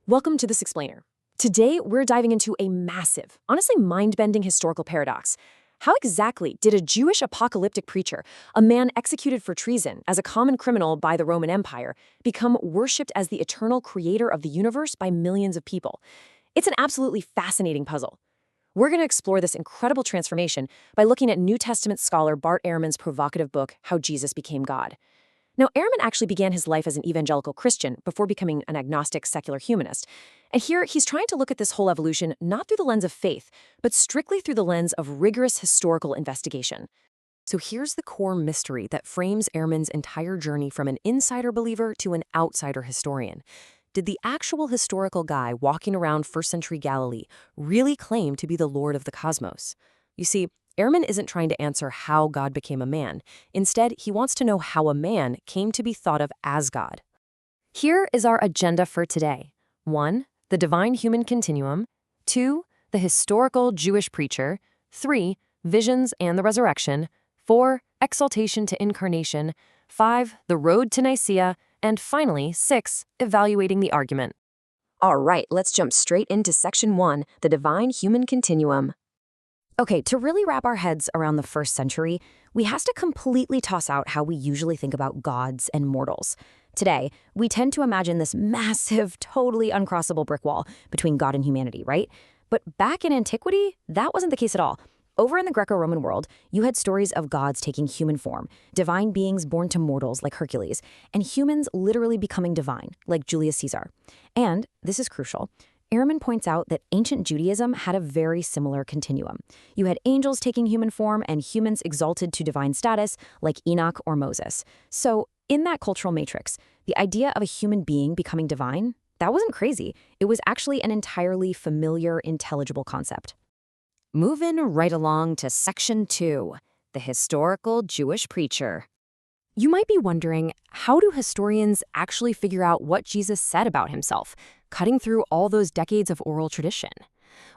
Welcome to This Explainer. Today, we're diving into a massive, honestly mind-bending historical paradox. How exactly did a Jewish apocalyptic preacher, a man executed for treason as a common criminal by the Roman Empire, become worshipped as the eternal creator of the universe by millions of people? It's an absolutely fascinating puzzle. We're going to explore this incredible transformation by looking at New Testament scholar Bart Ehrman's provocative book, How Jesus Became God. Now, Ehrman actually began his life as an evangelical Christian before becoming an agnostic secular humanist. And here, he's trying to look at this whole evolution not through the lens of faith, but strictly through the lens of rigorous historical investigation. So here's the core mystery that frames Ehrman's entire journey from an insider believer to an outsider historian. Did the actual historical guy walking around first-century Galilee really claim to be the Lord of the cosmos? You see, Ehrman isn't trying to answer how God became a man. Instead, he wants to know how a man came to be thought of as God. Here is our agenda for today. 1. The divine-human continuum. 2. The historical Jewish preacher. 3. Visions and the resurrection. 4. Exaltation to incarnation. 5. The road to Nicaea. And finally, 6. Evaluating the argument. All right, let's jump straight into Section 1, the divine-human continuum. Okay, to really wrap our heads around the first century, we have to completely toss out how we usually think about gods and mortals. Today, we tend to imagine this massive, totally uncrossable brick wall between God and humanity, right? But back in antiquity, that wasn't the case at all. Over in the Greco-Roman world, you had stories of gods taking human form, divine beings born to mortals like Hercules, and humans literally becoming divine, like Julius Caesar. And, this is crucial, Ehrman points out that ancient Judaism had a very similar continuum. You had angels taking human form and humans exalted to divine status, like Enoch or Moses. So, in that cultural matrix, the idea of a human being becoming divine, that wasn't crazy. It was actually an entirely familiar, intelligible concept. Moving right along to Section 2, the historical Jewish preacher. You might be wondering, how do historians actually figure out what Jesus said about himself, cutting through all those decades of oral tradition?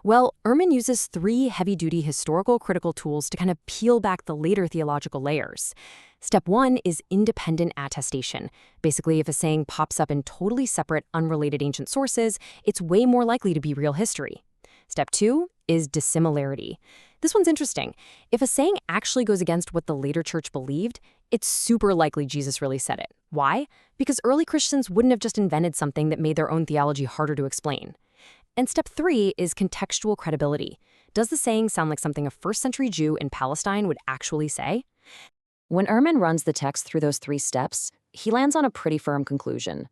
Well, Ehrman uses 3 heavy-duty historical critical tools to kind of peel back the later theological layers. Step 1 is independent attestation. Basically, if a saying pops up in totally separate, unrelated ancient sources, it's way more likely to be real history. Step 2 is dissimilarity. This one's interesting. If a saying actually goes against what the later church believed, it's super likely Jesus really said it. Why? Because early Christians wouldn't have just invented something that made their own theology harder to explain. And step 3 is contextual credibility. Does the saying sound like something a first-century Jew in Palestine would actually say? When Ehrman runs the text through those 3 steps, he lands on a pretty firm conclusion.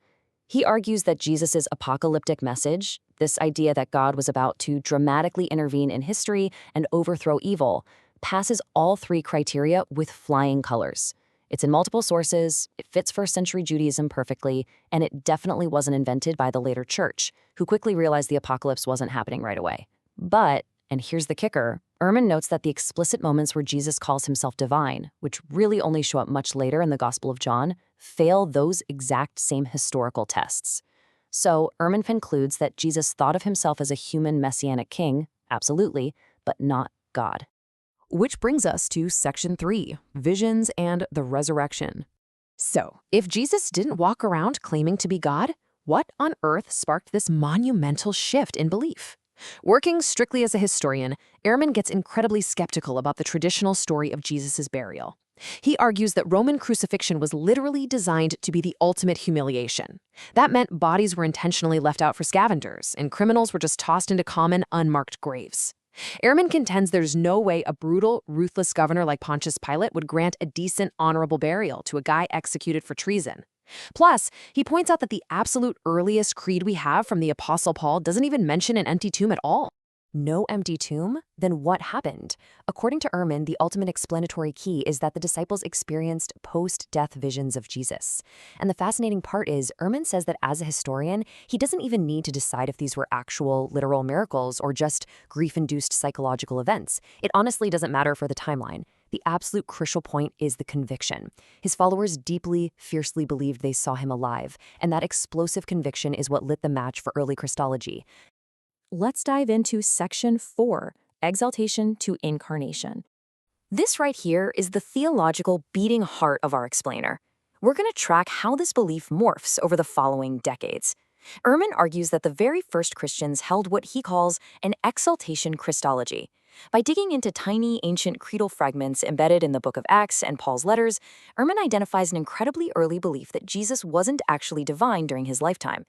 He argues that Jesus' apocalyptic message, this idea that God was about to dramatically intervene in history and overthrow evil, passes all 3 criteria with flying colors. It's in multiple sources, it fits first-century Judaism perfectly, and it definitely wasn't invented by the later church, who quickly realized the apocalypse wasn't happening right away. But, and here's the kicker, Ehrman notes that the explicit moments where Jesus calls himself divine, which really only show up much later in the Gospel of John, fail those exact same historical tests. So, Ehrman concludes that Jesus thought of himself as a human messianic king, absolutely, but not God. Which brings us to Section 3, Visions and the Resurrection. So, if Jesus didn't walk around claiming to be God, what on earth sparked this monumental shift in belief? Working strictly as a historian, Ehrman gets incredibly skeptical about the traditional story of Jesus' burial. He argues that Roman crucifixion was literally designed to be the ultimate humiliation. That meant bodies were intentionally left out for scavengers, and criminals were just tossed into common, unmarked graves. Ehrman contends there's no way a brutal, ruthless governor like Pontius Pilate would grant a decent, honorable burial to a guy executed for treason. Plus, he points out that the absolute earliest creed we have from the Apostle Paul doesn't even mention an empty tomb at all. No empty tomb? Then what happened? According to Ehrman, the ultimate explanatory key is that the disciples experienced post-death visions of Jesus. And the fascinating part is, Ehrman says that as a historian, he doesn't even need to decide if these were actual, literal miracles or just grief-induced psychological events. It honestly doesn't matter for the timeline. The absolute crucial point is the conviction. His followers deeply, fiercely believed they saw him alive, and that explosive conviction is what lit the match for early Christology. Let's dive into Section 4, Exaltation to Incarnation. This right here is the theological beating heart of our explainer. We're going to track how this belief morphs over the following decades. Ehrman argues that the very first Christians held what he calls an exaltation Christology. By digging into tiny ancient creedal fragments embedded in the Book of Acts and Paul's letters, Ehrman identifies an incredibly early belief that Jesus wasn't actually divine during his lifetime.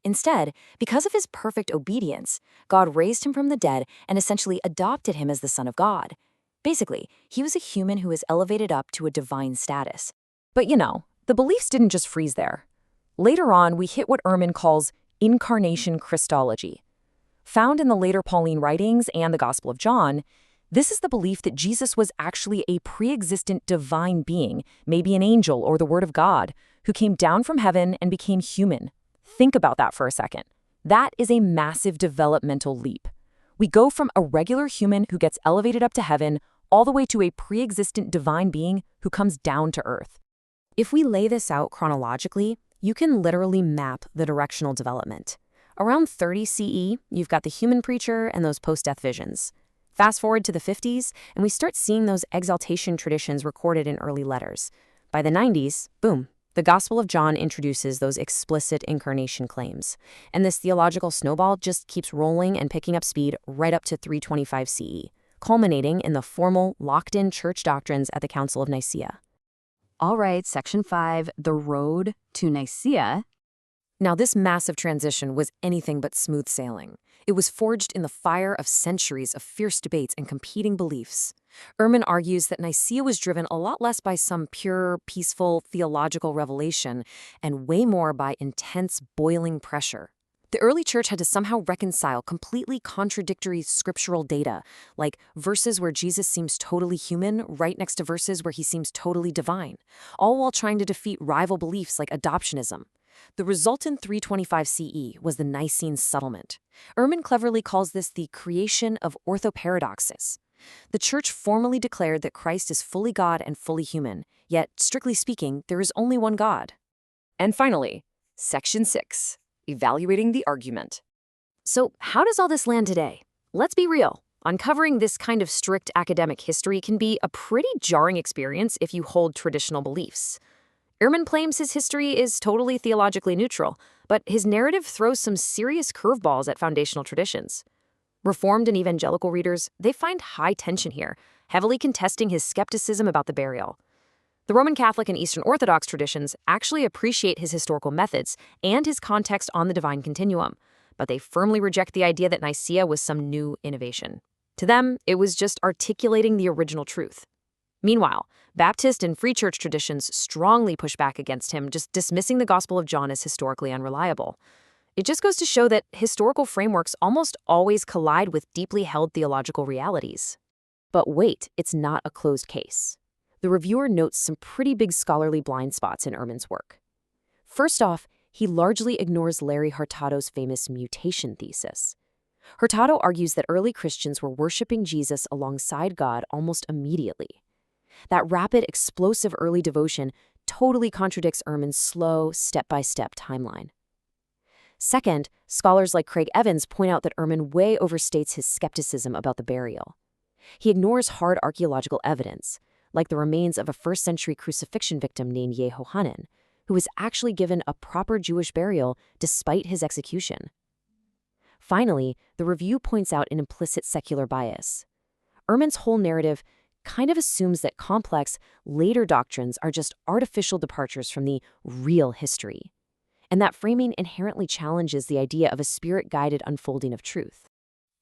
Instead, because of his perfect obedience, God raised him from the dead and essentially adopted him as the Son of God. Basically, he was a human who was elevated up to a divine status. But the beliefs didn't just freeze there. Later on, we hit what Ehrman calls incarnation Christology. Found in the later Pauline writings and the Gospel of John, this is the belief that Jesus was actually a preexistent divine being, maybe an angel or the Word of God, who came down from heaven and became human. Think about that for a second. That is a massive developmental leap. We go from a regular human who gets elevated up to heaven all the way to a preexistent divine being who comes down to earth. If we lay this out chronologically, you can literally map the directional development. Around 30 CE, you've got the human preacher and those post-death visions. Fast forward to the 50s, and we start seeing those exaltation traditions recorded in early letters. By the 90s, boom, the Gospel of John introduces those explicit incarnation claims. And this theological snowball just keeps rolling and picking up speed right up to 325 CE, culminating in the formal, locked-in church doctrines at the Council of Nicaea. All right, Section 5, the road to Nicaea. Now, this massive transition was anything but smooth sailing. It was forged in the fire of centuries of fierce debates and competing beliefs. Ehrman argues that Nicaea was driven a lot less by some pure, peaceful theological revelation and way more by intense, boiling pressure. The early church had to somehow reconcile completely contradictory scriptural data, like verses where Jesus seems totally human right next to verses where he seems totally divine, all while trying to defeat rival beliefs like adoptionism. The resultant 325 CE was the Nicene settlement. Ehrman cleverly calls this the creation of orthoparadoxes. The church formally declared that Christ is fully God and fully human, yet, strictly speaking, there is only one God. And finally, Section 6. Evaluating the argument. So, how does all this land today? Let's be real. Uncovering this kind of strict academic history can be a pretty jarring experience if you hold traditional beliefs. Ehrman claims his history is totally theologically neutral, but his narrative throws some serious curveballs at foundational traditions. Reformed and evangelical readers, they find high tension here, heavily contesting his skepticism about the burial. The Roman Catholic and Eastern Orthodox traditions actually appreciate his historical methods and his context on the divine continuum, but they firmly reject the idea that Nicaea was some new innovation. To them, it was just articulating the original truth. Meanwhile, Baptist and Free Church traditions strongly push back against him, just dismissing the Gospel of John as historically unreliable. It just goes to show that historical frameworks almost always collide with deeply held theological realities. But wait, it's not a closed case. The reviewer notes some pretty big scholarly blind spots in Ehrman's work. First off, he largely ignores Larry Hurtado's famous mutation thesis. Hurtado argues that early Christians were worshiping Jesus alongside God almost immediately. That rapid, explosive early devotion totally contradicts Ehrman's slow, step-by-step timeline. Second, scholars like Craig Evans point out that Ehrman way overstates his skepticism about the burial. He ignores hard archaeological evidence, like the remains of a first-century crucifixion victim named Yehohanan, who was actually given a proper Jewish burial despite his execution. Finally, the review points out an implicit secular bias. Ehrman's whole narrative kind of assumes that complex, later doctrines are just artificial departures from the real history. And that framing inherently challenges the idea of a spirit-guided unfolding of truth.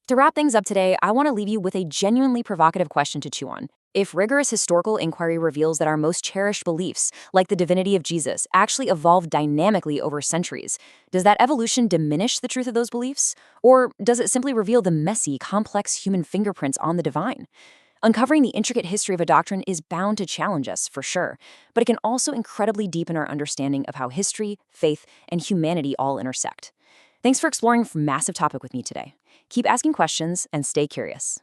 To wrap things up today, I want to leave you with a genuinely provocative question to chew on. If rigorous historical inquiry reveals that our most cherished beliefs, like the divinity of Jesus, actually evolved dynamically over centuries, does that evolution diminish the truth of those beliefs? Or does it simply reveal the messy, complex human fingerprints on the divine? Uncovering the intricate history of a doctrine is bound to challenge us, for sure, but it can also incredibly deepen our understanding of how history, faith, and humanity all intersect. Thanks for exploring a massive topic with me today. Keep asking questions and stay curious.